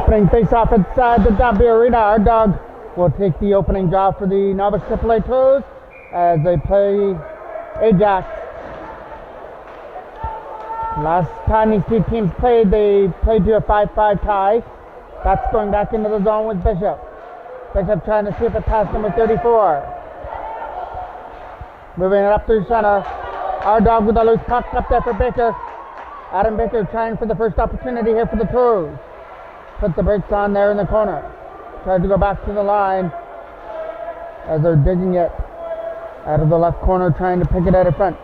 opening face-off inside the Dogby Arena. Our dog will take the opening draw for the Novice AAA Toros as they play Ajax. Last time these two teams played, they played to a 5-5 tie. That's going back into the zone with Bishop. Bishop trying to sweep it past number 34. Moving it up through center. Our dog with a loose puck up there for Baker. Adam Baker trying for the first opportunity here for the Toros. Put the brakes on there in the corner. Tries to go back to the line as they're digging it out of the left corner, trying to pick it out of front.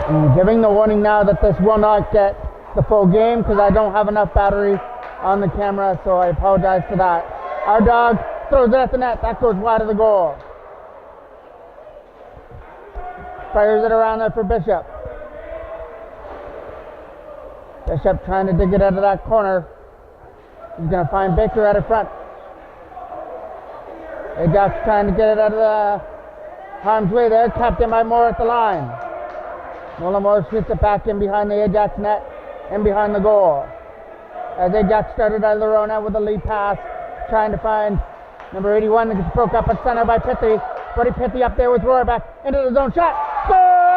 And giving the warning now that this will not get the full game because I don't have enough battery on the camera, so I apologize for that. Our dog throws it at the net. That goes wide of the goal. Fires it around there for Bishop. Bishop trying to dig it out of that corner. He's going to find Baker out of front. Ajax trying to get it out of the harm's way there. Tapped in by Moore at the line. Nolan Moore shoots it back in behind the Ajax net and behind the goal. As Ajax started out of their own end with a lead pass, trying to find number 81 that gets broke up at center by Pithy. Buddy Pithy up there with Roy back into the zone shot. Scores!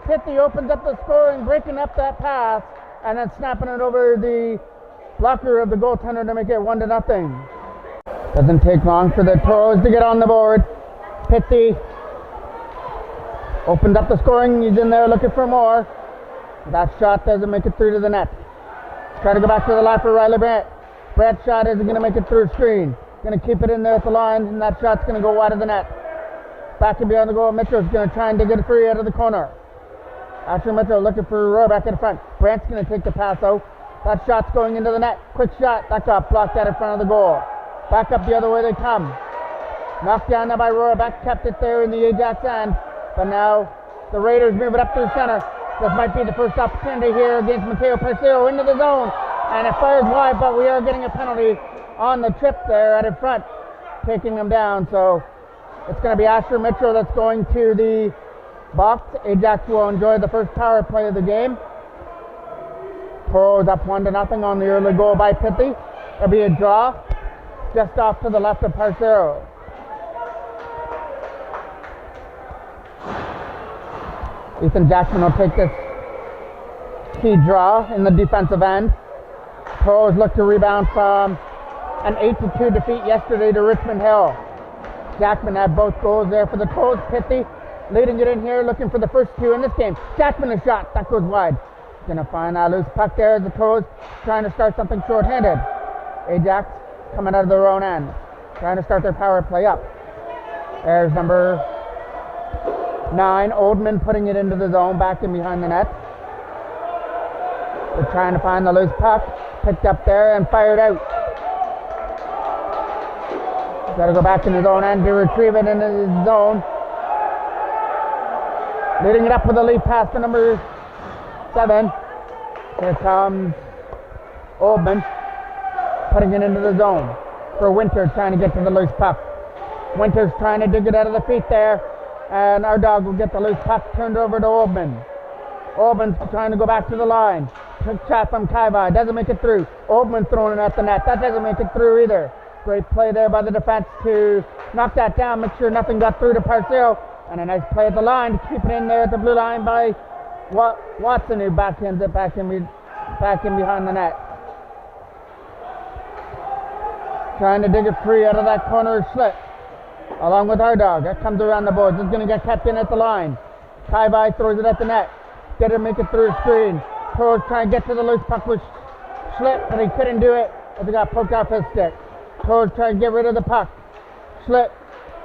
Pithy opens up the scoring, breaking up that pass, and then snapping it over the blocker of the goaltender to make it 1-0. Doesn't take long for the Toros to get on the board. Pithy opened up the scoring. He's in there looking for more. That shot doesn't make it through to the net. Try to go back to the line for Riley Brandt. Brandt's shot isn't going to make it through screen. Going to keep it in there at the line, and that shot's going to go wide of the net. Back and beyond the goal, Mitchell's going to try and dig it free out of the corner. Asher Mitchell looking for Roy back in front. Brandt's going to take the pass out. That shot's going into the net. Quick shot. That got blocked out in front of the goal. Back up the other way they come. Knocked down there by Roy back. Kept it there in the Ajax end. But now the Raiders move it up through center. This might be the first opportunity here against Mateo Parcero into the zone. And it fires wide, but we are getting a penalty on the trip there out in front, taking them down. So it's going to be Asher Mitchell that's going to the box. Ajax will enjoy the first power play of the game. Toros up 1-0 on the early goal by Pithy. There'll be a draw just off to the left of Parcero. Ethan Jackson will take this key draw in the defensive end. Toros look to rebound from an 8-2 defeat yesterday to Richmond Hill. Jackman had both goals there for the Toros. Pithy leading it in here, looking for the first two in this game. Jackman a shot, that goes wide. Gonna find a loose puck there as the Toros trying to start something short-handed. Ajax coming out of their own end, trying to start their power play up. There's number 9, Oldman, putting it into the zone, back in behind the net. They're trying to find the loose puck, picked up there and fired out. Got to go back in his own end to retrieve it into his zone. Leading it up with a lead pass to number 7. Here comes Oldman, putting it into the zone for Winter, trying to get to the loose puck. Winter's trying to dig it out of the feet there, and our dog will get the loose puck turned over to Oldman. Oldman's trying to go back to the line. Quick shot from Kaiva, doesn't make it through. Oldman throwing it at the net, that doesn't make it through either. Great play there by the defense to knock that down, make sure nothing got through to Parcero. And a nice play at the line to keep it in there at the blue line by Watson, who backhands it back in behind the net. Trying to dig it free out of that corner slip. Along with our dog. That comes around the boards. It's going to get kept in at the line. Kaibai throws it at the net. Didn't make it through the screen. Toros trying to get to the loose puck with Schlitt, but he couldn't do it as it got poked off his stick. Toros trying to get rid of the puck. Schlitt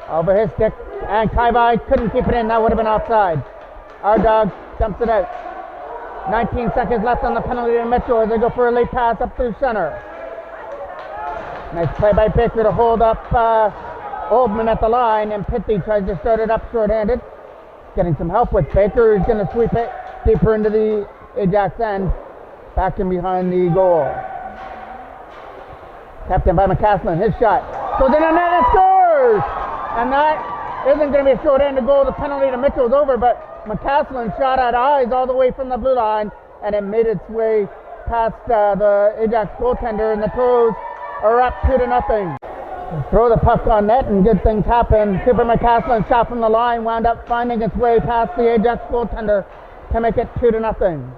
over his stick, and Kaibai couldn't keep it in. That would have been offside. Our dog dumps it out. 19 seconds left on the penalty to Mitchell as they go for a late pass up through center. Nice play by Baker to hold up Oldman at the line, and Pithy tries to start it up short-handed. Getting some help with Baker, who's going to sweep it deeper into the Ajax end, back in behind the goal. Kept in by McCaslin, his shot goes in the net and scores! And that isn't going to be a short-handed goal. The penalty to Mitchell's over, but McCaslin shot at eyes all the way from the blue line, and it made its way past the Ajax goaltender, and the Toros are up 2-0. Throw the puck on net and good things happen. Cooper McCaslin shot from the line, wound up finding its way past the Ajax goaltender to make it 2-0.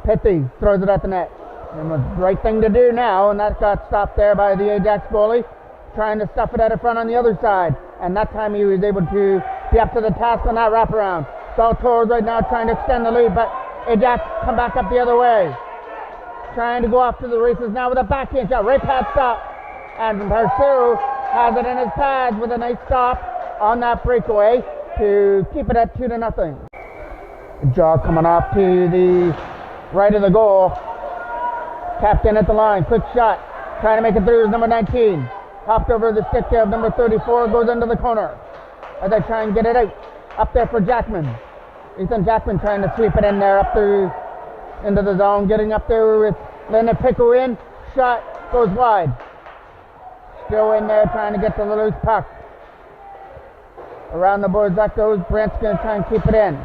Pithy throws it at the net. It was the right thing to do now, and that got stopped there by the Ajax goalie, trying to stuff it out of front on the other side. And that time he was able to be up to the task on that wraparound. So Toros right now trying to extend the lead, but Ajax come back up the other way. Trying to go off to the races now with a backhand shot. Right pad stop. And Parceau has it in his pads with a nice stop on that breakaway to keep it at 2-0. Jaw coming off to the right of the goal. Captain at the line. Quick shot. Trying to make it through is number 19. Hopped over the stick of number 34. Goes into the corner as they try and get it out. Up there for Jackman. Ethan Jackman trying to sweep it in there up through into the zone. Getting up there with Leonard Pico in. Shot goes wide. Still in there trying to get to the loose puck. Around the boards that goes. Brent's going to try and keep it in.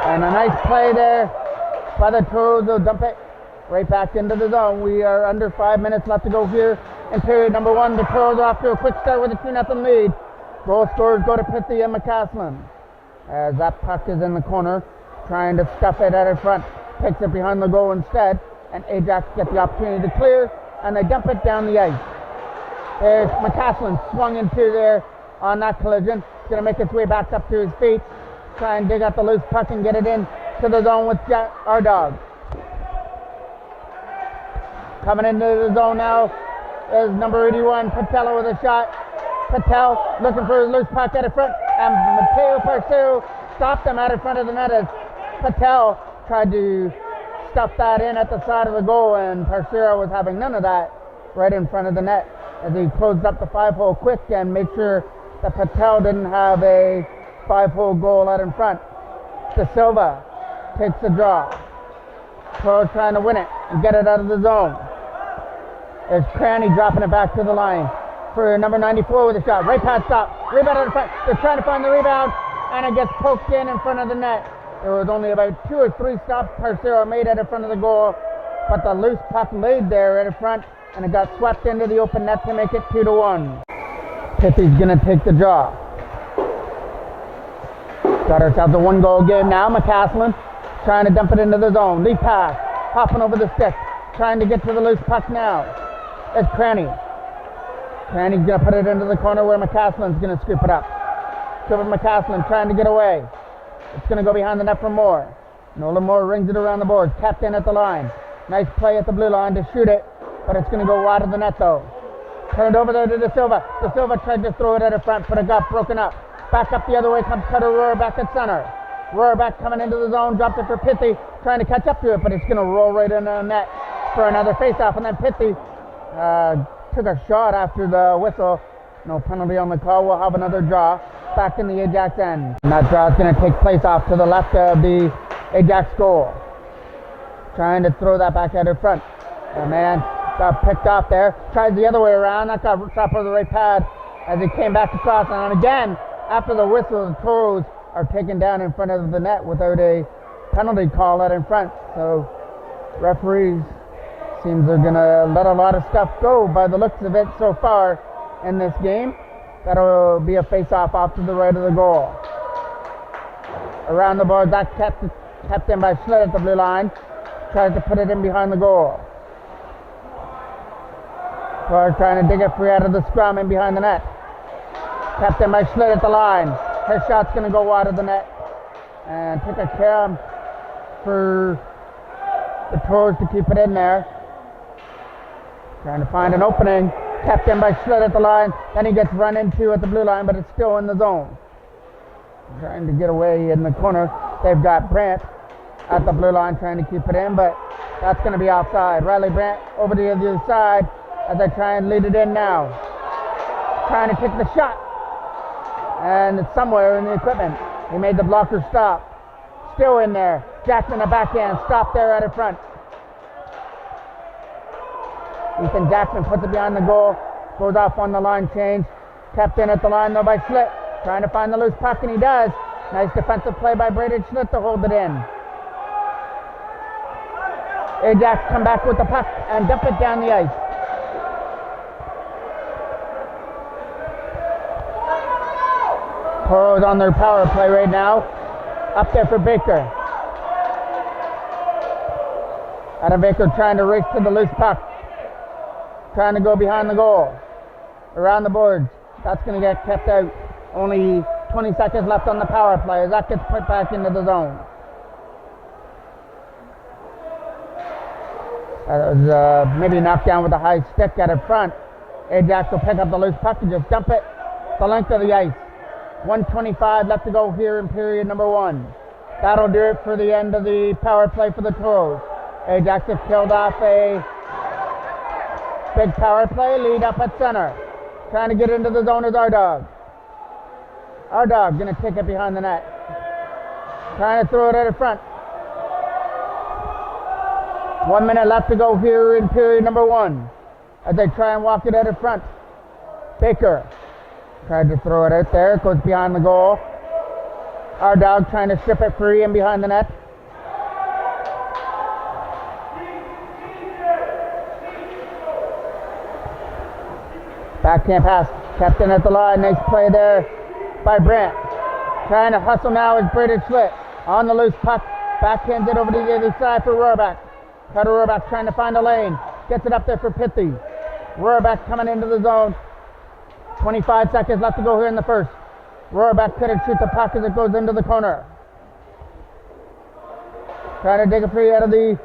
And a nice play there by the Toros. They'll dump it right back into the zone. We are under 5 minutes left to go here in period number 1. The Toros are off to a quick start with a 2-0 lead. Goal scorers go to Pithy and McCaslin. As that puck is in the corner, trying to stuff it out in front. Takes it behind the goal instead. And Ajax get the opportunity to clear, and they dump it down the ice. There's McCaslin swung into there on that collision. He's going to make its way back up to his feet. Try and dig out the loose puck and get it in to the zone with our dog. Coming into the zone now is number 81, Patel with a shot. Patel looking for a loose puck out in front, and Mateo Parceau stopped him out in front of the net as Patel tried to stuff that in at the side of the goal, and Parceau was having none of that right in front of the net as he closed up the 5-hole quick and made sure that Patel didn't have a 5-hole goal out in front. De Silva takes the draw. Toros trying to win it and get it out of the zone. There's Cranny dropping it back to the line for number 94 with a shot. Right pad stop. Rebound out in front. They're trying to find the rebound, and it gets poked in front of the net. There was only about 2 or 3 stops Parceau made out in front of the goal, but the loose puck laid there right in front, and it got swept into the open net to make it 2-1. Pithy's going to take the draw. Got ourselves a 1-goal game now. McCaslin trying to dump it into the zone. Lead pass. Hopping over the stick. Trying to get to the loose puck now. It's Cranny. Cranny's going to put it into the corner where McCaslin's going to scoop it up. Cooper McCaslin trying to get away. It's going to go behind the net for Moore. Nolan Moore rings it around the boards. Captain at the line. Nice play at the blue line to shoot it, but it's going to go wide of the net though. Turned over there to De Silva. De Silva tried to throw it at the front, but it got broken up. Back up the other way comes Cutter Rohrbach at center. Rohrbach coming into the zone, dropped it for Pithy, trying to catch up to it, but it's going to roll right into the net for another face-off. And then Pithy took a shot after the whistle. No penalty on the call. We'll have another draw back in the Ajax end. And that draw is going to take place off to the left of the Ajax goal. Trying to throw that back out in front. The man got picked off there. Tried the other way around. That got shot for the right pad as he came back across. And again, after the whistle, the Toros are taken down in front of the net without a penalty call out in front. So referees seems they're going to let a lot of stuff go by the looks of it so far in this game. That'll be a face-off off to the right of the goal. Around the board, that kept in by Schlitt at the blue line. Tries to put it in behind the goal. Toros trying to dig it free out of the scrum in behind the net. Kept in by Schlitt at the line. Her shot's going to go wide of the net. And take a care for the Toros to keep it in there. Trying to find an opening. Kept in by Schlitt at the line. Then he gets run into at the blue line, but it's still in the zone. Trying to get away in the corner. They've got Brandt at the blue line trying to keep it in, but that's going to be offside. Riley Brandt over to the other side as they try and lead it in now. Trying to take the shot. And it's somewhere in the equipment. He made the blocker stop. Still in there. Jackson, a backhand. Stop there out in front. Ethan Jackson puts it behind the goal. Goes off on the line change. Kept in at the line though by Schlitt. Trying to find the loose puck, and he does. Nice defensive play by Braden Schmidt to hold it in. Ajax come back with the puck and dump it down the ice. Toros on their power play right now. Up there for Baker. Adam Baker trying to race to the loose puck. Trying to go behind the goal. Around the boards. That's going to get kept out. Only 20 seconds left on the power play as that gets put back into the zone. That was maybe knocked down with a high stick at in front. Ajax will pick up the loose puck and just dump it the length of the ice. 1:25 left to go here in period number 1. That'll do it for the end of the power play for the Toros. Ajax have killed off a big power play, lead up at center. Trying to get into the zone is our dog. Our dog gonna take it behind the net. Trying to throw it at the front. 1 minute left to go here in period number 1 as they try and walk it at the front. Baker tried to throw it out there. It goes behind the goal. Our dog trying to strip it free and behind the net. Backhand pass kept in at the line. Nice play there by Brant. Trying to hustle now is Braden Schlitt. On the loose puck. Backhands it over to the other side for Rohrbach. Cutter Rohrbach trying to find a lane. Gets it up there for Pithy. Rohrbach coming into the zone. 25 seconds left to go here in the first. Rohrbach couldn't shoot the puck as it goes into the corner. Trying to dig it free out of the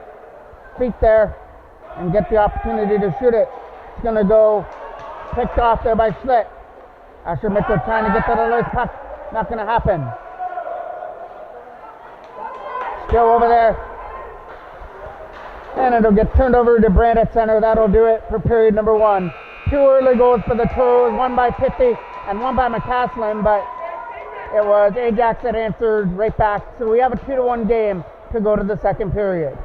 feet there and get the opportunity to shoot it. It's going to go picked off there by Schlitt. Asher Mitchell trying to get to the loose puck. Not going to happen. Still over there. And it'll get turned over to Brand at center. That'll do it for period number 1. 2 early goals for the Toros, one by Pithy and one by McCaslin, but it was Ajax that answered right back. So we have a 2-1 game to go to the second period.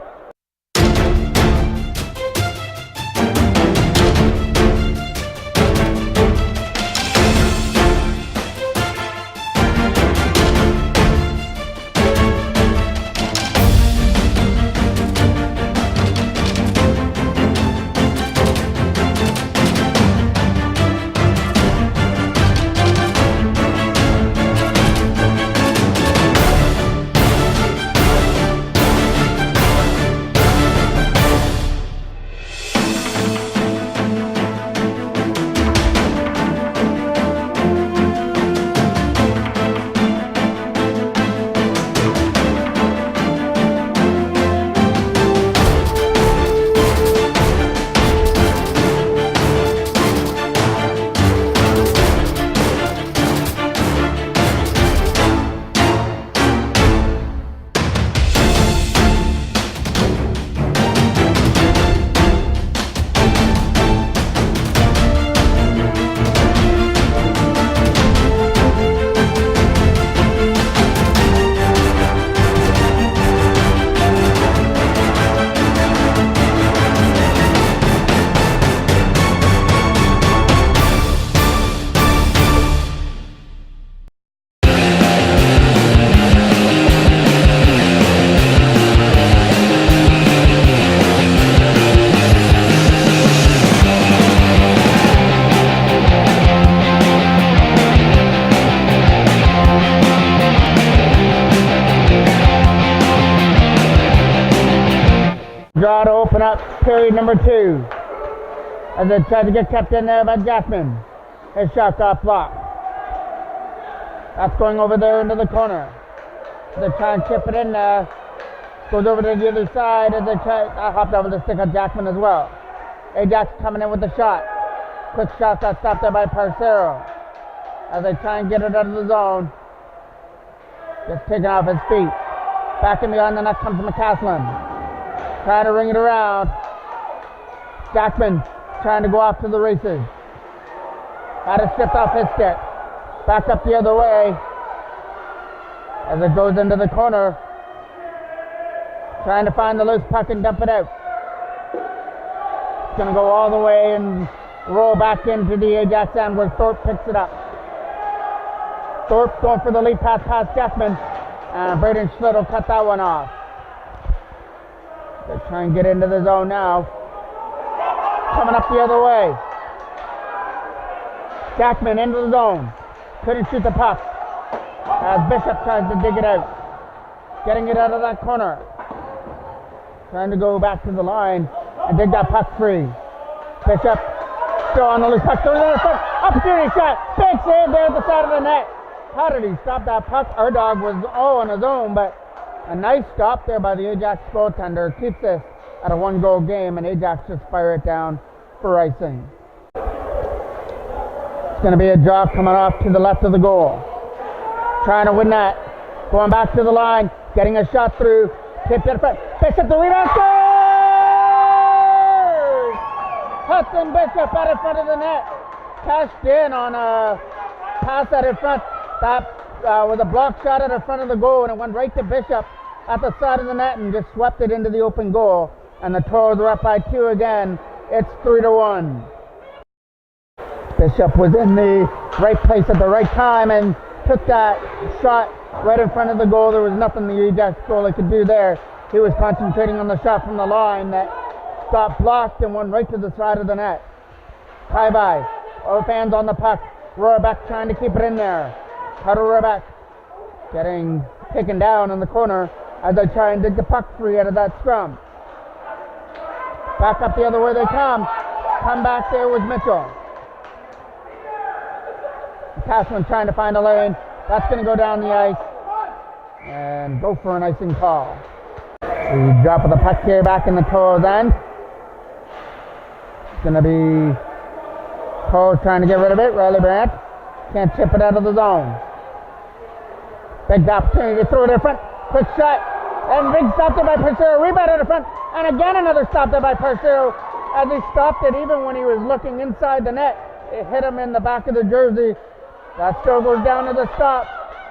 Draw to open up period number 2. As they try to get kept in there by Jackman. His shot got blocked. That's going over there into the corner. They try and chip it in there. Goes over to the other side as they try. I hopped over the stick on Jackman as well. Ajax coming in with the shot. Quick shot got stopped there by Parcero. As they try and get it out of the zone. Just taken off his feet. Back in behind the net comes McCaslin. Trying to ring it around. Jackman trying to go off to the races. Had it stripped off his stick. Back up the other way. As it goes into the corner. Trying to find the loose puck and dump it out. It's going to go all the way and roll back into the Ajax end where Thorpe picks it up. Thorpe going for the lead pass past Jackman. And Braden Schlitt will cut that one off. They try and get into the zone now. Coming up the other way. Jackman into the zone. Couldn't shoot the puck. As Bishop tries to dig it out. Getting it out of that corner. Trying to go back to the line and dig that puck free. Bishop still on the loose puck. Opportunity shot. Big save there at the side of the net. How did he stop that puck? Our dog was all on his own, but a nice stop there by the Ajax goaltender. Keeps this at a 1-goal game, and Ajax just fire it down for icing. It's going to be a drop coming off to the left of the goal. Trying to win that. Going back to the line. Getting a shot through. Tipped it front. Bishop the rebound. Scores! Hudson Bishop out in front of the net. Cashed in on a pass out in front. That was a block shot at the front of the goal, and it went right to Bishop at the side of the net and just swept it into the open goal. And the Toros are up by 2 again. It's 3-1. Bishop was in the right place at the right time and took that shot right in front of the goal. There was nothing the Ajax goalie could do there. He was concentrating on the shot from the line that got blocked and went right to the side of the net. Kai-Bai, both hands on the puck. Rohrbeck trying to keep it in there. Cutter Rohrbeck getting taken down in the corner as they try and dig the puck free out of that scrum. Back up the other way they come. Come back there with Mitchell. Cashman trying to find a lane. That's going to go down the ice and go for an icing call. The drop of the puck here back in the Toros end. It's going to be Toros trying to get rid of it. Riley Brandt can't chip it out of the zone. Big opportunity to throw it in front. Quick shot. And big stop there by Persero. Rebound in the front. And again another stop there by Persero as he stopped it even when he was looking inside the net. It hit him in the back of the jersey. That still goes down to the stop.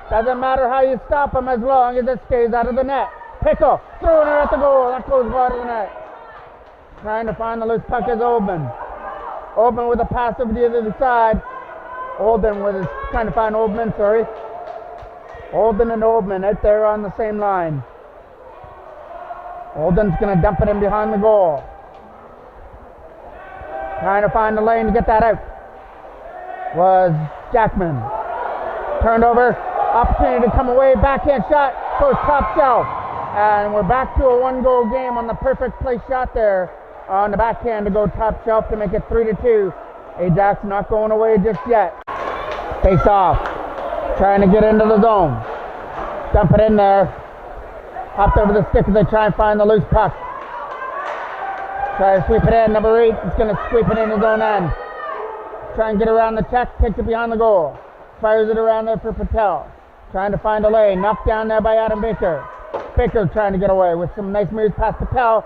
Doesn't matter how you stop him as long as it stays out of the net. Pickle throwing it at the goal. That goes wide of the net. Trying to find the loose puck is Oldman. Oldman with a pass over the other side. Olden was trying to find Oldman, sorry. Olden and Oldman out there on the same line. Olden's going to dump it in behind the goal. Trying to find the lane to get that out was Jackman. Turned over. Opportunity to come away. Backhand shot. Goes top shelf. And we're back to a 1-goal game on the perfect play shot there on the backhand to go top shelf to make it 3-2. Ajax not going away just yet. Face off. Trying to get into the zone. Dump it in there. Hopped over the stick as they try and find the loose puck. Try to sweep it in. Number 8 is going to sweep it in his own end. Try and get around the check. Takes it behind the goal. Fires it around there for Patel. Trying to find a lane. Knocked down there by Adam Baker. Baker trying to get away with some nice moves past Patel.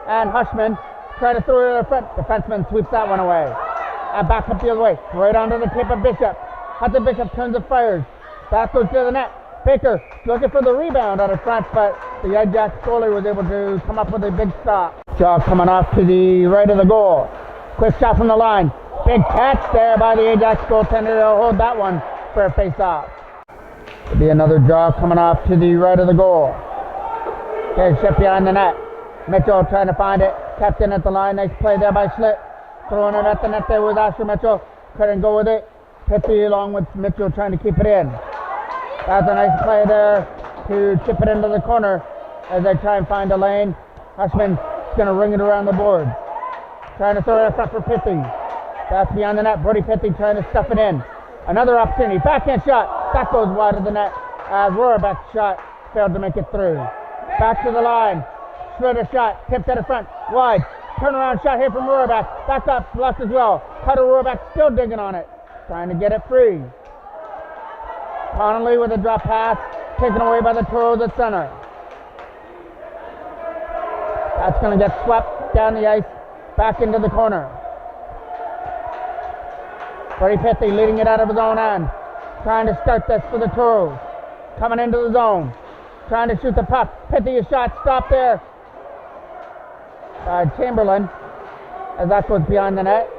And Hushman trying to throw it in the front. Defenseman sweeps that one away. And back up the other way. Right onto the tip of Bishop. Hudson Bishop turns and fires. Back goes to the net. Baker looking for the rebound out of front, but the Ajax goalie was able to come up with a big stop. Shaw coming off to the right of the goal. Quick shot from the line. Big catch there by the Ajax goaltender. They'll hold that one for a face-off. There'll be another draw coming off to the right of the goal. There's ship behind the net. Mitchell trying to find it. Kept in at the line. Nice play there by Schlitt. Throwing it at the net there with Asher Mitchell. Couldn't go with it. Pittsy along with Mitchell trying to keep it in. That's a nice play there to chip it into the corner as they try and find a lane. Hushman's going to ring it around the board. Trying to throw it up for Pittsy. That's behind the net. Brody Pittsy trying to stuff it in. Another opportunity. Backhand shot. That goes wide of the net as Rohrbeck's shot failed to make it through. Back to the line. Schroeder shot. Tipped at the front. Wide. Turnaround shot here from Rohrbeck. Back up. Blocked as well. Cutter Rohrbeck still digging on it. Trying to get it free. Connolly with a drop pass, taken away by the Toros at center. That's going to get swept down the ice, back into the corner. Brody Pithy leading it out of his own end, trying to start this for the Toros. Coming into the zone, trying to shoot the puck. Pithy a shot, stop there by Chamberlain as that goes behind the net.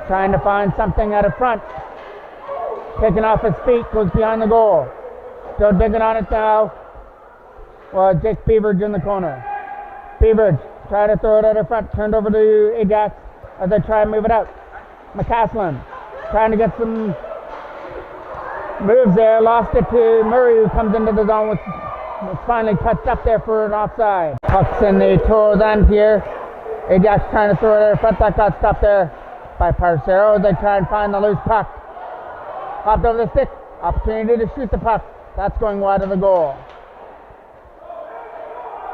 Trying to find something out of front. Taking off his feet, goes behind the goal. Still digging on it now. Well, Jake Beveridge in the corner. Beveridge trying to throw it at her front. Turned over to Ajax as they try and move it out. McCaslin trying to get some moves there. Lost it to Murray, who comes into the zone with it's finally touched up there for an offside. Puck's in the Toros end here. Ajax trying to throw it at her front. That got stopped there by Parcero as they try and find the loose puck. Hopped over the stick. Opportunity to shoot the puck. That's going wide of the goal.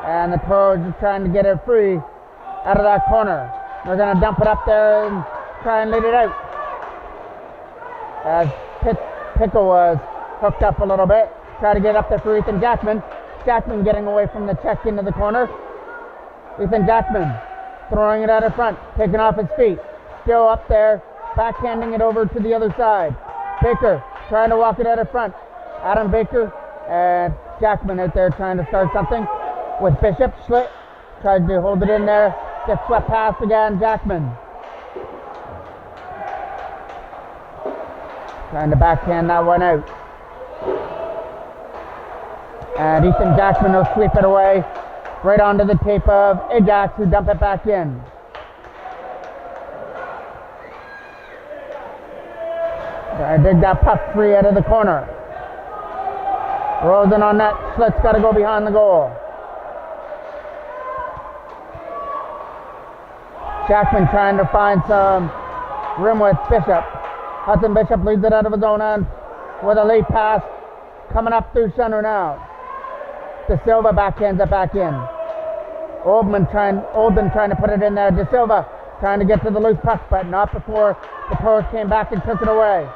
And the Toros are trying to get it free out of that corner. They're going to dump it up there and try and lead it out. As Pickle was hooked up a little bit. Try to get up there for Ethan Jackman. Jackman getting away from the check into the corner. Ethan Jackman throwing it out of front. Taking off his feet. Still up there. Backhanding it over to the other side. Baker trying to walk it out of front. Adam Baker and Jackman out there trying to start something with Bishop. Schlitt tried to hold it in there. Gets swept past again. Jackman trying to backhand that one out. And Ethan Jackman will sweep it away right onto the tape of Ajax, who dump it back in. Trying to dig that puck free out of the corner. Rolls in on that. Schlitt's got to go behind the goal. Jackman trying to find some room with Bishop. Hudson Bishop leads it out of his own end with a lead pass. Coming up through center now. De Silva backhands it back in. Oldman trying to put it in there. De Silva trying to get to the loose puck, but not before the Toros came back and took it away.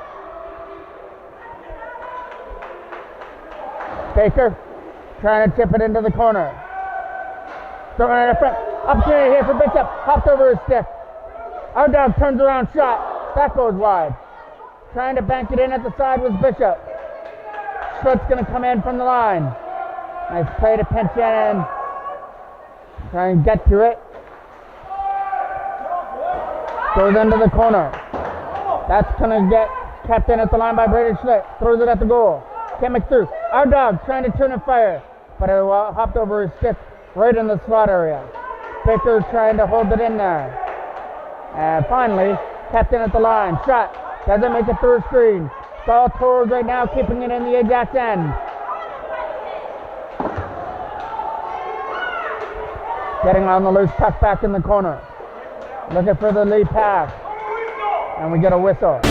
Baker trying to chip it into the corner. Throwing it in front. Opportunity here for Bishop. Hopped over his stick. Our dog turns around, shot. That goes wide. Trying to bank it in at the side was Bishop. Schlitt's going to come in from the line. Nice play to pinch in and try and get to it. Goes into the corner. That's going to get kept in at the line by Brady Schlitt. Throws it at the goal. Can't make through. Our dog trying to turn and fire, but it hopped over his stick right in the slot area. Baker trying to hold it in there. And finally, kept in at the line. Shot. Doesn't make it through a screen. It's all Toros right now, keeping it in the Ajax end. Getting on the loose puck back in the corner. Looking for the lead pass. And we get a whistle.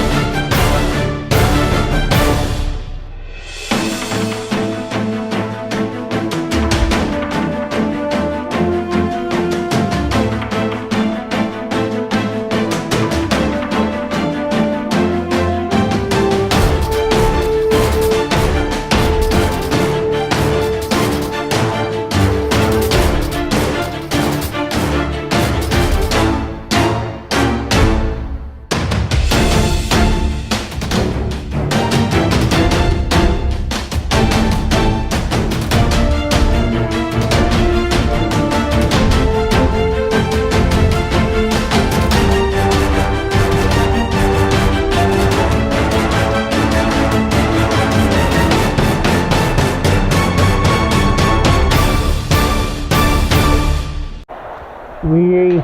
We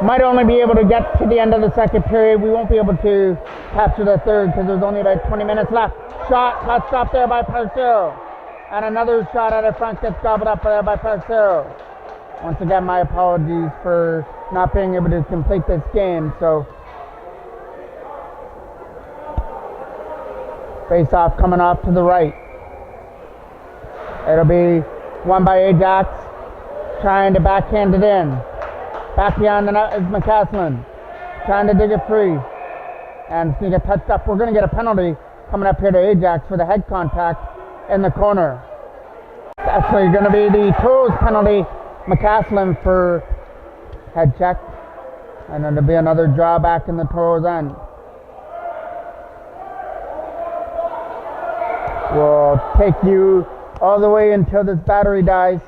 might only be able to get to the end of the second period. We won't be able to capture the third because there's only about 20 minutes left. Shot got stopped there by Parcero. And another shot out of front gets gobbled up there by Parcero. Once again, my apologies for not being able to complete this game. So, face off coming off to the right. It'll be won by Ajax. Trying to backhand it in. Back beyond the net is McCaslin. Trying to dig it free. And it's going to get touched up. We're going to get a penalty coming up here to Ajax for the head contact in the corner. It's actually going to be the Toros penalty. McCaslin for head check. And then there'll be another draw back in the Toros end. We'll take you all the way until this battery dies.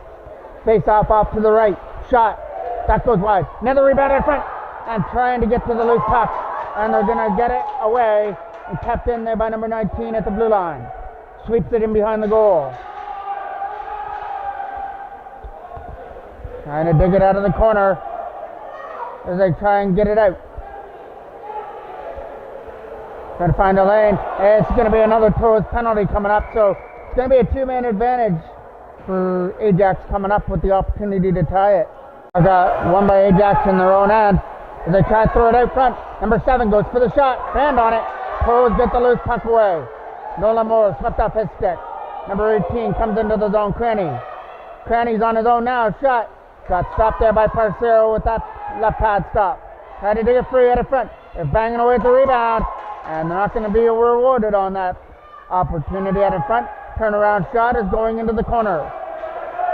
Face off to the right. Shot. That goes wide. Another rebound in front. And trying to get to the loose puck. And they're going to get it away and kept in there by number 19 at the blue line. Sweeps it in behind the goal. Trying to dig it out of the corner as they try and get it out. Trying to find a lane. It's going to be another Toros penalty coming up, so it's going to be a two-man advantage for Ajax coming up with the opportunity to tie it. I got one by Ajax in their own end as they try to throw it out front. Number 7 goes for the shot. Band on it. Toros get the loose puck away. Nolan Moore swept off his stick. Number 18 comes into the zone. Cranny's on his own now. Shot. Got stopped there by Parcero with that left pad stop. Tried to dig it free out of front. They're banging away at the rebound, and they're not going to be rewarded on that opportunity out in front. Turnaround shot is going into the corner.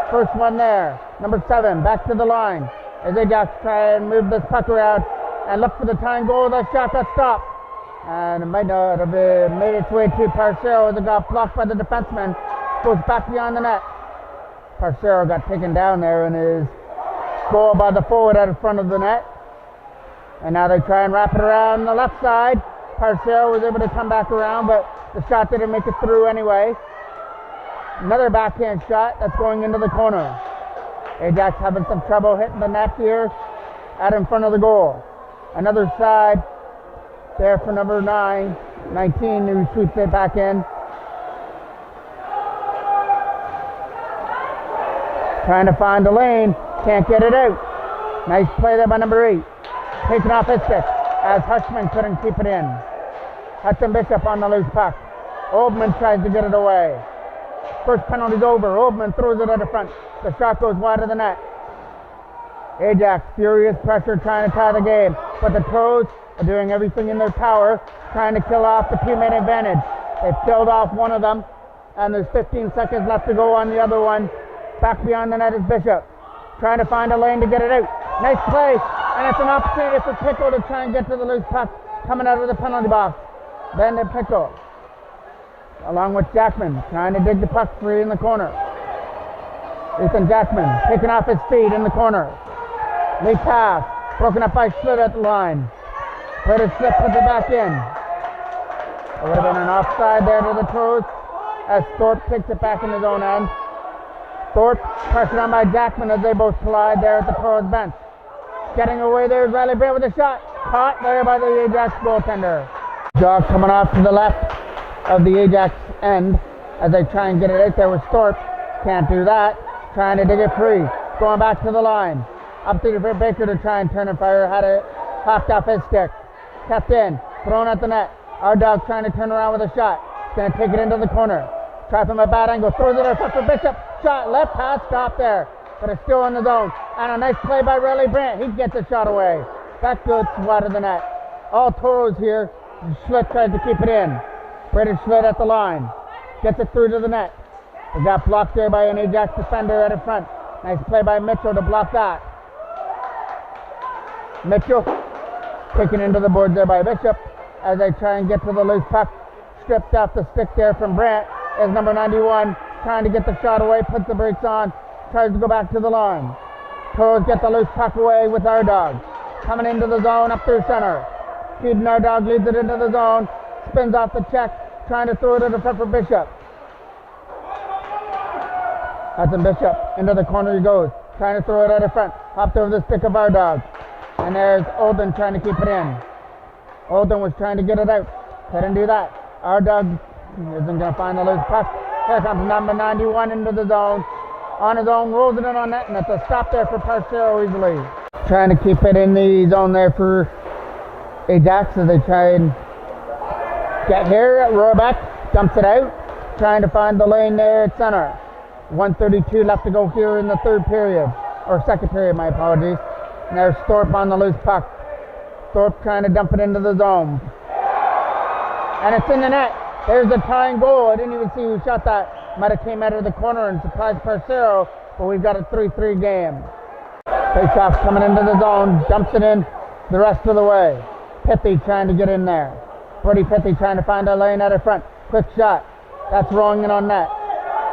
First one there. Number 7 back to the line as Ajax try and move this puck around and look for the tying goal. That shot got stopped, and it might not have made its way to Parcero as it got blocked by the defenseman. Goes back beyond the net. Parcero got taken down there and is goal by the forward out in front of the net. And now they try and wrap it around the left side. Parcero was able to come back around, but the shot didn't make it through anyway. Another backhand shot that's going into the corner. Ajax having some trouble hitting the net here out in front of the goal. Another side there for number 19 who shoots it back in. Trying to find a lane, can't get it out. Nice play there by number 8. Taking off his stick as Hushman couldn't keep it in. Hudson Bishop on the loose puck. Oldman tries to get it away. First penalty's over. Oldman throws it out of front. The shot goes wide of the net. Ajax, furious pressure trying to tie the game, but the Toros are doing everything in their power, trying to kill off the two-man advantage. They've killed off one of them, and there's 15 seconds left to go on the other one. Back beyond the net is Bishop, trying to find a lane to get it out. Nice play, and it's an opportunity for Pickle to try and get to the loose puck coming out of the penalty box. Then to Pickle, along with Jackman, trying to dig the puck free in the corner. Ethan Jackman taking off his speed in the corner. Late pass, broken up by Schlitt at the line. Later Schlitt puts it back in. It would have been an offside there to the Toros as Thorpe takes it back in his own end. Thorpe pressured on by Jackman as they both collide there at the Toros bench. Getting away there is Riley Brandt with a shot. Caught there by the Ajax goaltender. Jog coming off to the left of the Ajax end as they try and get it out there with Thorpe. Can't do that. Trying to dig it free. Going back to the line. Up to Baker to try and turn and fire. Had it hopped off his stick. Kept in. Thrown at the net. Our dog trying to turn around with a shot. Going to take it into the corner. Try from a bad angle. Throws it out for Bishop. Shot. Left pad stop there. But it's still in the zone. And a nice play by Riley Brandt. He gets a shot away. That goes wide of the net. All Toros here. Schlitt tries to keep it in. British Schlitt at the line. Gets it through to the net. It got blocked there by an Ajax defender at the front. Nice play by Mitchell to block that. Mitchell taken into the boards there by Bishop as they try and get to the loose puck. Stripped off the stick there from Brandt is number 91. Trying to get the shot away, puts the brakes on, tries to go back to the line. Toros get the loose puck away with our dog. Coming into the zone up through center. Feeding our dog, leads it into the zone. Spins off the check, trying to throw it to the front for Bishop. Hudson Bishop into the corner he goes, trying to throw it out of front. Hopped over the stick of our dog. And there's Olden trying to keep it in. Olden was trying to get it out. Couldn't do that. Our dog isn't going to find the loose puck. Here comes number 91 into the zone. On his own, rolls it in on net, and it's a stop there for Parcero easily. Trying to keep it in the zone there for Ajax as they try and get here. Rohrbeck dumps it out. Trying to find the lane there at center. 1:32 left to go here in the third period. Or second period, my apologies. And there's Thorpe on the loose puck. Thorpe trying to dump it into the zone. And it's in the net. There's the tying goal. I didn't even see who shot that. Might have came out of the corner and surprised Parcero, but we've got a 3-3 game. Face-off coming into the zone. Dumps it in the rest of the way. Pithy trying to get in there. Brody Pithy trying to find a lane out of front. Quick shot. That's rolling in on net.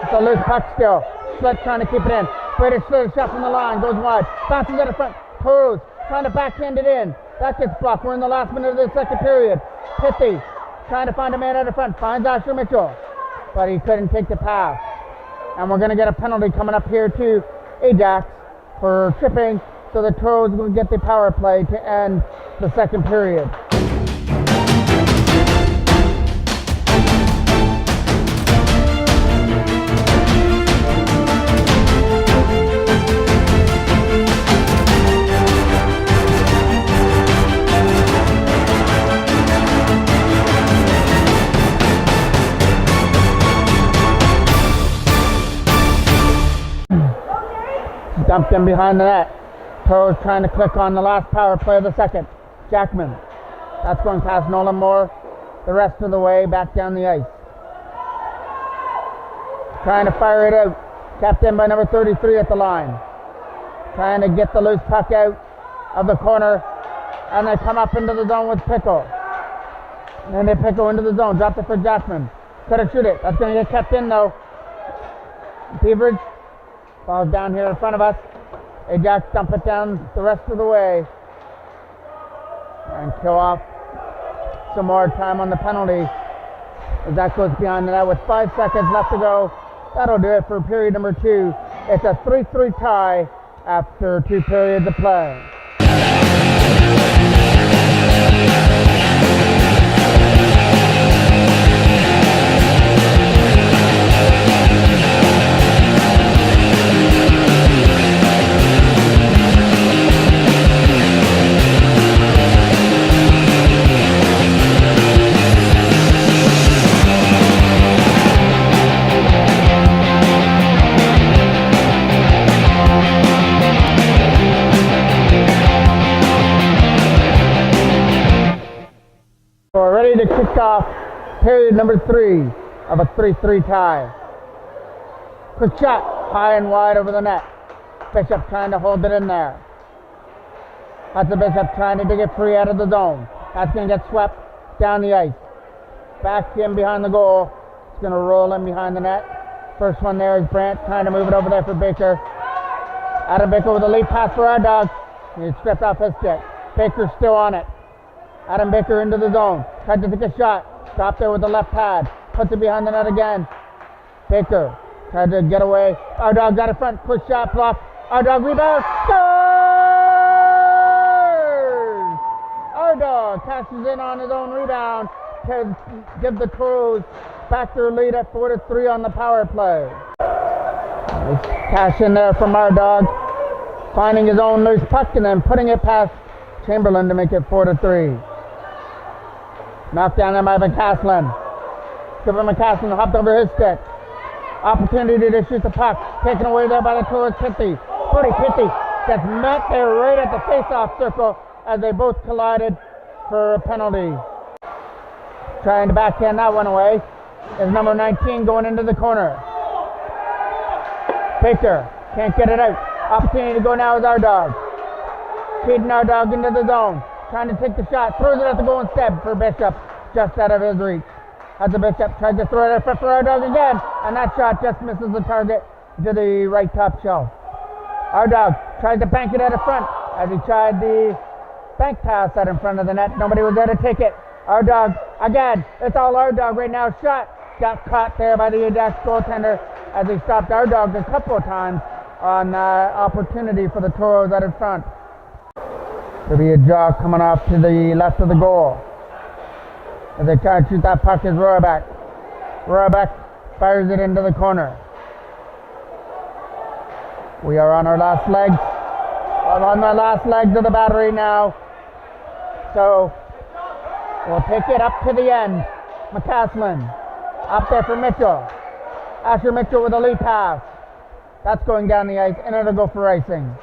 It's a loose puck still. Schlitt trying to keep it in. Brady Schlitt shot from the line. Goes wide. Bounces out of front. Toros trying to backhand it in. That gets blocked. We're in the last minute of the second period. Pithy trying to find a man at the front, finds Asher Mitchell, but he couldn't take the pass. And we're going to get a penalty coming up here to Ajax for tripping, so the Toros will get the power play to end the second period. Dumped in behind the net. Toros trying to click on the last power play of the second. Jackman. That's going past Nolan Moore the rest of the way back down the ice. Trying to fire it out. Tapped in by number 33 at the line. Trying to get the loose puck out of the corner. And they come up into the zone with Pickle. And then they Pickle into the zone. Dropped it for Jackman. Couldn't shoot it. That's going to get kept in though. Beaverage. Ball's down here in front of us. Ajax dump it down the rest of the way. And kill off some more time on the penalty. As that goes behind the net with 5 seconds left to go. That'll do it for period number 2. It's a 3-3 tie after 2 periods of play. So we're ready to kick off period number 3 of a 3-3 tie. Quick shot, high and wide over the net. Bishop trying to hold it in there. That's the Bishop trying to dig it free out of the zone. That's going to get swept down the ice. Back in behind the goal. It's going to roll in behind the net. First one there is Brandt trying to move it over there for Baker. Adam Baker with a lead pass for our dog. He's stripped off his stick. Baker's still on it. Adam Baker into the zone. Tried to take a shot. Stopped there with the left pad. Puts it behind the net again. Baker tried to get away. Our dog got it front. Quick shot blocked. Our dog rebound. Scores! Our dog cashes in on his own rebound to give the Toros back their lead at 4-3 on the power play. Nice cash in there from our dog. Finding his own loose puck and then putting it past Chamberlain to make it 4-3. Knocked down there by McCaslin. Skipper McCaslin hopped over his stick. Opportunity to shoot the puck. Taken away there by the Toros Pitty. Pitty gets met there right at the face-off circle as they both collided for a penalty. Trying to backhand that one away is number 19 going into the corner. Baker can't get it out. Opportunity to go now is our dog. Feeding our dog into the zone. Trying to take the shot. Throws it at the goal instead for Bishop. Just out of his reach. As the Bishop tries to throw it at for our dog again. And that shot just misses the target to the right top shelf. Our dog tries to bank it out of front. As he tried the bank pass out in front of the net. Nobody was there to take it. Our dog, again, it's all our dog right now. Shot got caught there by the Ajax goaltender as he stopped our dog a couple of times on opportunity for the Toros out in front. There'll be a jog coming off to the left of the goal. As they try to shoot that puck is Rohrbeck. Rohrbeck fires it into the corner. We are on our last legs. I'm on the last legs of the battery now. So we'll take it up to the end. McCaslin up there for Mitchell. Asher Mitchell with a lead pass. That's going down the ice and it'll go for icing.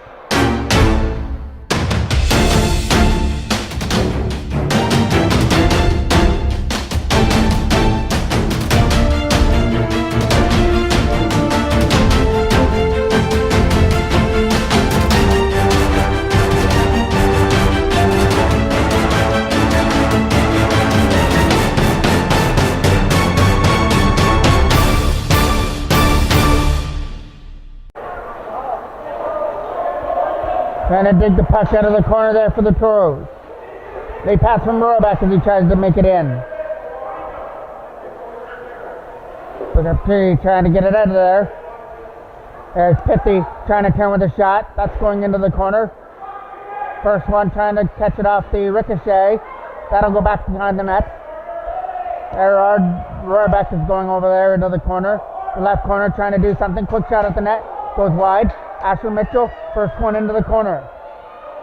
Trying to dig the puck out of the corner there for the Toros. They pass from Rohrbeck as he tries to make it in. Look at P trying to get it out of there. There's Pithy trying to turn with a shot. That's going into the corner. First one trying to catch it off the ricochet. That'll go back behind the net. There, Rohrbeck is going over there into the corner. The left corner trying to do something. Quick shot at the net. Goes wide. Asher Mitchell, first one into the corner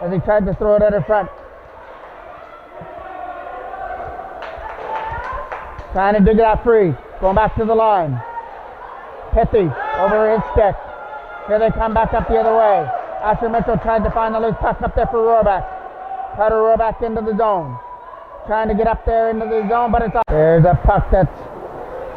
as he tried to throw it at her front. Trying to dig it out free. Going back to the line. Pithy over his stick. Here they come back up the other way. Asher Mitchell tried to find the loose puck up there for Rohrbeck. Cutter Rohrbeck into the zone. Trying to get up there into the zone, but it's up. There's a puck that's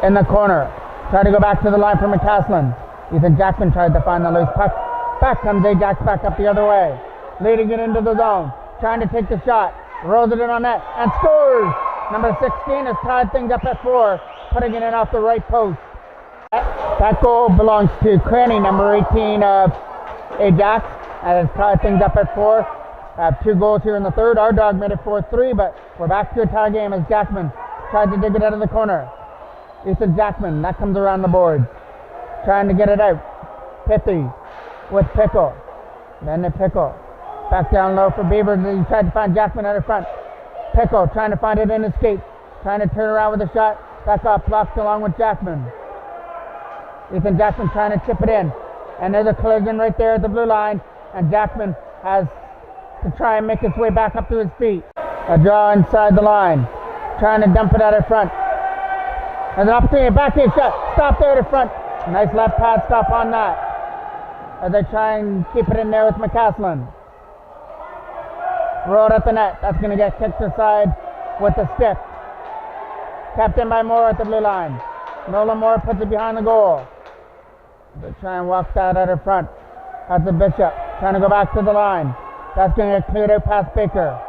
in the corner. Trying to go back to the line for McCaslin. Ethan Jackman tried to find the loose puck. Back comes Ajax back up the other way. Leading it into the zone. Trying to take the shot. Rolls it in on net and scores! Number 16 has tied things up at 4, putting it in off the right post. That goal belongs to Cranny, number 18 of Ajax, and has tied things up at 4. Have 2 goals here in the third. Our dog made it 4-3, but we're back to a tie game as Jackman tried to dig it out of the corner. Ethan Jackman, that comes around the board. Trying to get it out. Pithy with Pickle. Then the Pickle. Back down low for Beaver. He tried to find Jackman out in front. Pickle trying to find it in his skate. Trying to turn around with a shot. Back up, blocked along with Jackman. Ethan Jackman trying to chip it in. And there's a collision right there at the blue line. And Jackman has to try and make his way back up to his feet. A draw inside the line. Trying to dump it out in front. There's an opportunity, backhand shot. Stop there at the front. Nice left pad stop on that. As they try and keep it in there with McCaslin. Rolled at the net. That's going to get kicked aside with the stick. Kept in by Moore at the blue line. Nolan Moore puts it behind the goal. They try and walk that out in front. That's the Bishop. Trying to go back to the line. That's going to get cleared out past Baker.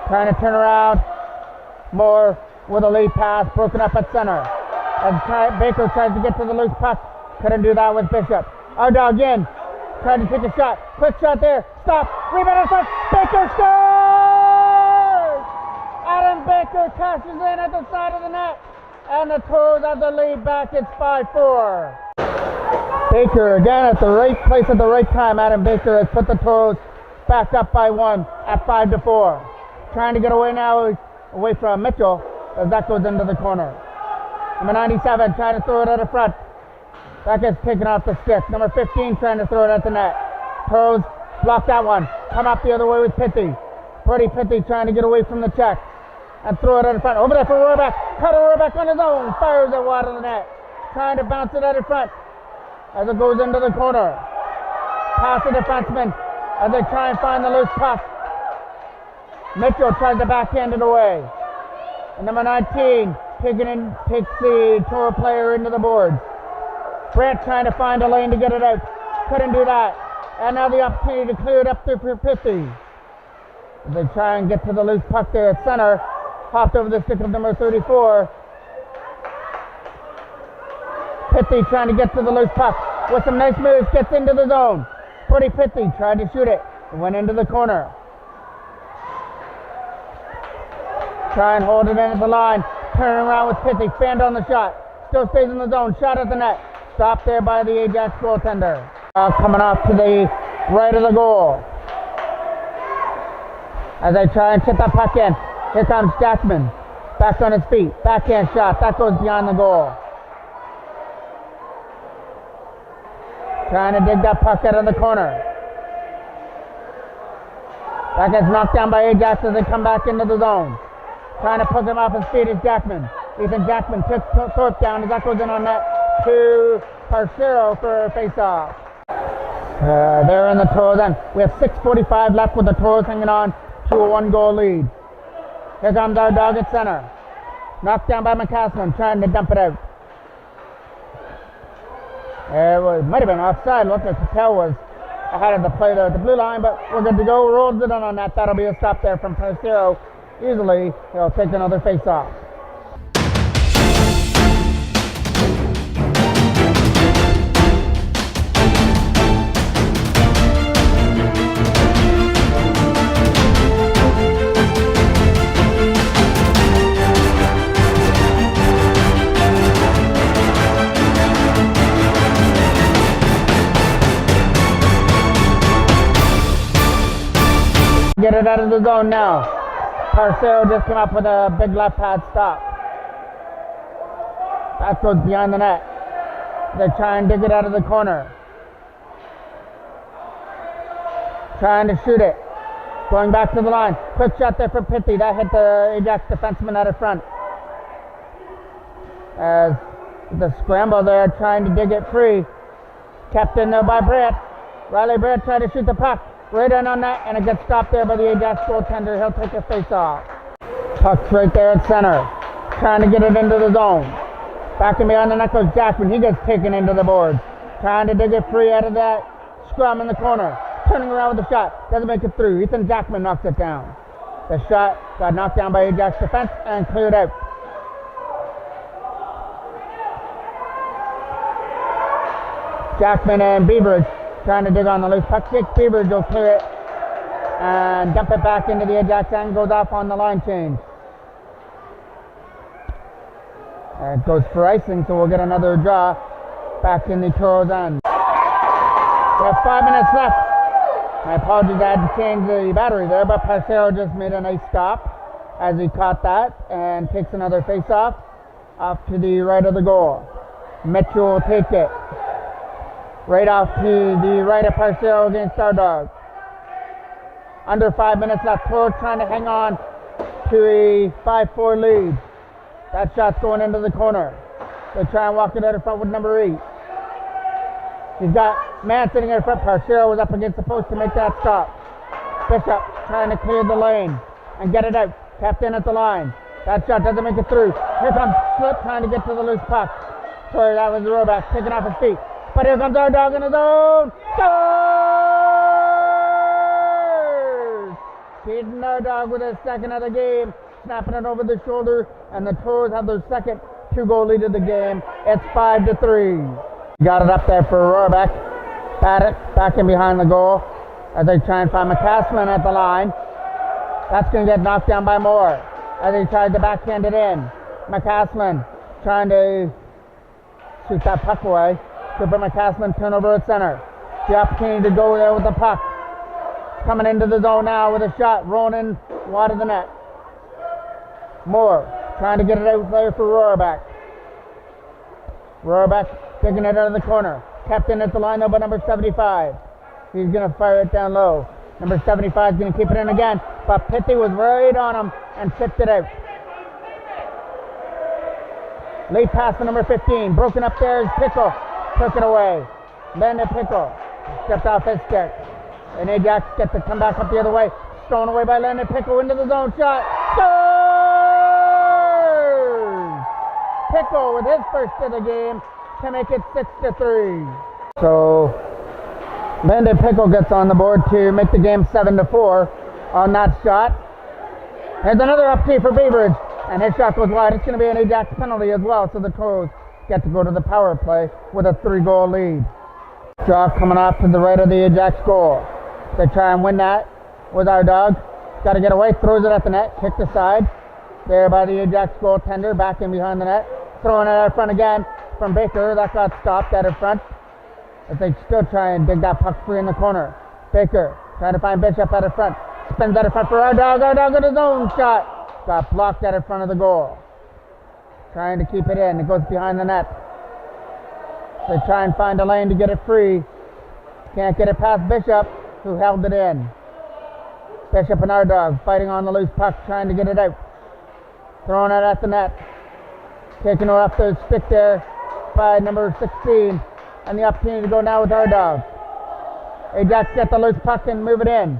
Trying to turn around. Moore with a lead pass. Broken up at center. And Baker tries to get to the loose puck. Couldn't do that with Bishop. Our dog in. Tried to take a shot. Quick shot there. Stop. Rebound in front. Baker scores! Adam Baker cashes in at the side of the net. And the Toros have the lead back. It's 5-4. Baker again at the right place at the right time. Adam Baker has put the Toros back up by 1 at 5-4. Trying to get away now away from Mitchell as that goes into the corner. Number 97 trying to throw it at the front. That gets taken off the stick. Number 15 trying to throw it at the net. Toros block that one. Come up the other way with Pithy. Brody Pithy trying to get away from the check. And throw it at the front. Over there for Rohrbeck. Cutter Rohrbeck on his own. Fires it wide of the net. Trying to bounce it at the front. As it goes into the corner. Pass the defenseman. As they try and find the loose puck. Mitchell tries to backhand it away. And number 19 takes the Toro player into the boards. Brett trying to find a lane to get it out. Couldn't do that. And now the opportunity to clear it up there for Pithy. They try and get to the loose puck there at center. Hopped over the stick of number 34. Pithy trying to get to the loose puck. With some nice moves, gets into the zone. Brody Pithy tried to shoot it. It went into the corner. Try and hold it in at the line. Turn around with Pithy. Fanned on the shot. Still stays in the zone. Shot at the net. Stopped there by the Ajax goaltender. Coming off to the right of the goal. As they try and chip that puck in. Here comes Jackman. Back on his feet. Backhand shot. That goes beyond the goal. Trying to dig that puck out of the corner. That gets knocked down by Ajax as they come back into the zone. Trying to pull him off his feet is Jackman. Ethan Jackman took Thorpe down as that goes in on net to Parcero for a face-off. They're in the Toros end. We have 6:45 left with the Toros hanging on to a 1-goal lead. Here comes our dog at center. Knocked down by McCaslin, trying to dump it out. It might have been offside. Looked like Patel was ahead of the play there at the blue line, but we're good to go. Rolls it in on that. That'll be a stop there from Parcero. Easily, he'll take another face-off. get it out of the zone now. Parcero just came up with a big left pad stop. That goes behind the net. They try and dig it out of the corner. Trying to shoot it. Going back to the line. Quick shot there for Pitty. That hit the Ajax defenseman out of front. As the scramble there, trying to dig it free. Kept in there by Brett. Riley Brett tried to shoot the puck. Right in on that, and it gets stopped there by the Ajax goaltender. He'll take a face-off. Puck's right there at center. Trying to get it into the zone. Back in behind the net goes Jackman. He gets taken into the boards. Trying to dig it free out of that scrum in the corner. Turning around with the shot. Doesn't make it through. Ethan Jackman knocks it down. The shot got knocked down by Ajax defense and cleared out. Jackman and Beveridge trying to dig on the loose puck. Jake Beveridge will clear it and dump it back into the Ajax end. Goes off on the line change. It goes for icing, so we'll get another draw back in the Toros end. We have 5 minutes left. My apologies, I had to change the battery there, but Parcero just made a nice stop as he caught that and takes another face-off off to the right of the goal. Mitchell will take it. Right off to the right of Parcero against our dog. Under 5 minutes left. Toros trying to hang on to a 5-4 lead. That shot's going into the corner. They try and walk it out in front with number 8. He's got man sitting in front. Parcero was up against the post to make that stop. Bishop trying to clear the lane and get it out. Tapped in at the line. That shot doesn't make it through. Here comes Slip trying to get to the loose puck. Sorry, that was the rowback taking off his feet. But here comes our dog in his own. Scores! Feeding our dog with his second of the game. Snapping it over the shoulder. And the Toros have their second 2-goal lead of the game. It's 5-3. Got it up there for Rohrbeck. Back in behind the goal. As they try and find McCaslin at the line. That's going to get knocked down by Moore. As he tries to backhand it in. McCaslin trying to shoot that puck away. Cooper McCaslin turnover at center. The opportunity to go there with the puck. Coming into the zone now with a shot. Ronan wide of the net. Moore trying to get it out there for Rohrbeck. Rohrbeck taking it out of the corner. Kept in at the line though by number 75. He's going to fire it down low. Number 75 is going to keep it in again. But Pitty was right on him and tipped it out. Late pass to number 15. Broken up there is Pickle. Took it away. Landon Pickle stepped off his stick. And Ajax gets to come back up the other way. Thrown away by Landon Pickle into the zone. Shot. Scores! Pickle with his first of the game to make it 6-3. So Landon Pickle gets on the board to make the game 7-4 on that shot. Here's another opportunity for Beveridge. And his shot goes wide. It's going to be an Ajax penalty as well. So the Toros get to go to the power play with a 3-goal lead. Draw coming off to the right of the Ajax goal. They try and win that with our dog. Got to get away. Throws it at the net. Kicked aside. There by the Ajax goaltender. Back in behind the net. Throwing it out front again from Baker. That got stopped out in front. As they still try and dig that puck free in the corner. Baker trying to find Bishop out in front. Spins out in front for our dog. Our dog with his own shot. Got blocked out in front of the goal. Trying to keep it in. It goes behind the net. They try and find a lane to get it free. Can't get it past Bishop, who held it in. Bishop and our dog fighting on the loose puck, trying to get it out. Throwing it at the net. Taking it off the stick there by number 16. And the opportunity to go now with our dog. Ajax get the loose puck and move it in.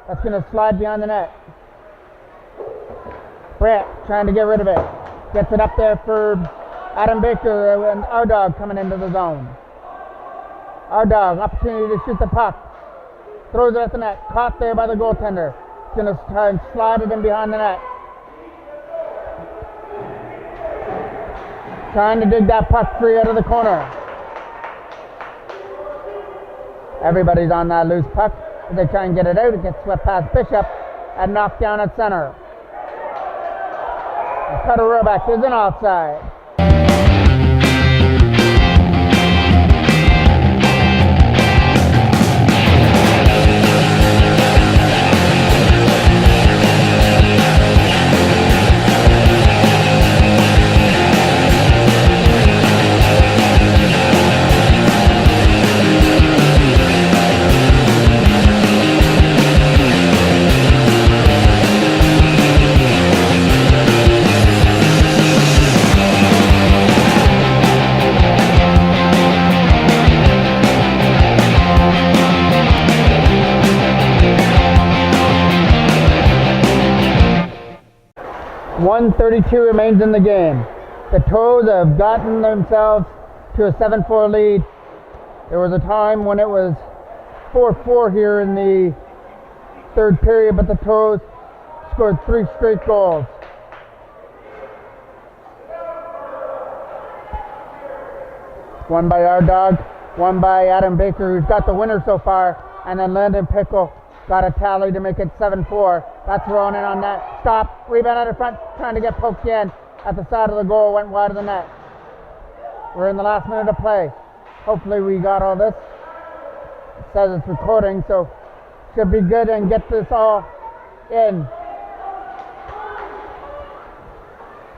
That's going to slide behind the net. Brett trying to get rid of it. Gets it up there for Adam Baker and our dog coming into the zone. Our dog, opportunity to shoot the puck. Throws it at the net. Caught there by the goaltender. He's going to try and slide it in behind the net. Trying to dig that puck free out of the corner. Everybody's on that loose puck. As they try and get it out, it gets swept past Bishop and knocked down at center. Cutter Rohrbeck is an offside. 1:32 remains in the game. The Toros have gotten themselves to a 7-4 lead. There was a time when it was 4-4 here in the third period, but the Toros scored 3 straight goals. One by our dog, one by Adam Baker, who's got the winner so far, and then Landon Pickle got a tally to make it 7-4. That's thrown in on net. Stop. Rebound out of front, trying to get poked in at the side of the goal, went wide of the net. We're in the last minute of play. Hopefully we got all this. It says it's recording, so should be good and get this all in.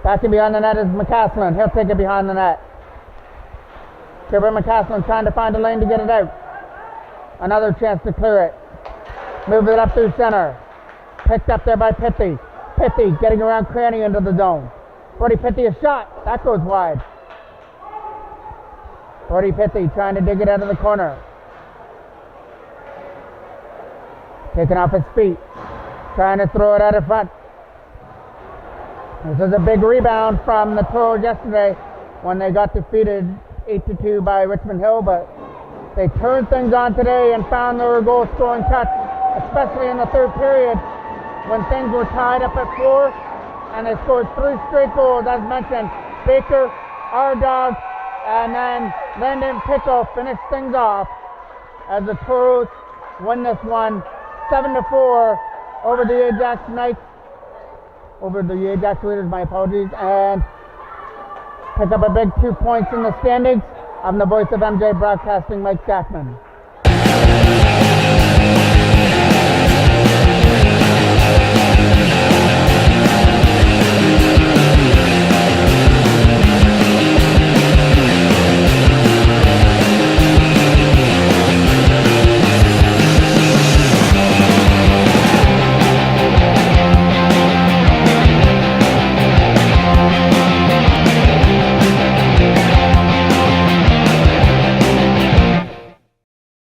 Back in behind the net is McCaslin. He'll take it behind the net. Trevor McCaslin trying to find a lane to get it out. Another chance to clear it. Move it up through center. Picked up there by Pithy. Pithy getting around Cranny into the zone. Brody Pithy a shot. That goes wide. Brody Pithy trying to dig it out of the corner. Taking off his feet. Trying to throw it out of front. This is a big rebound from the Toros yesterday when they got defeated 8-2 by Richmond Hill, but they turned things on today and found their goal scoring touch, especially in the third period when things were tied up at 4, and they scored 3 straight goals, as mentioned. Baker, our dog, and then Landon Pickle finished things off as the Toros win this one 7-4 over the Ajax Knights, over the Ajax Leaders, my apologies, and pick up a big 2 points in the standings. I'm the voice of MJ Broadcasting, Mike Jackman.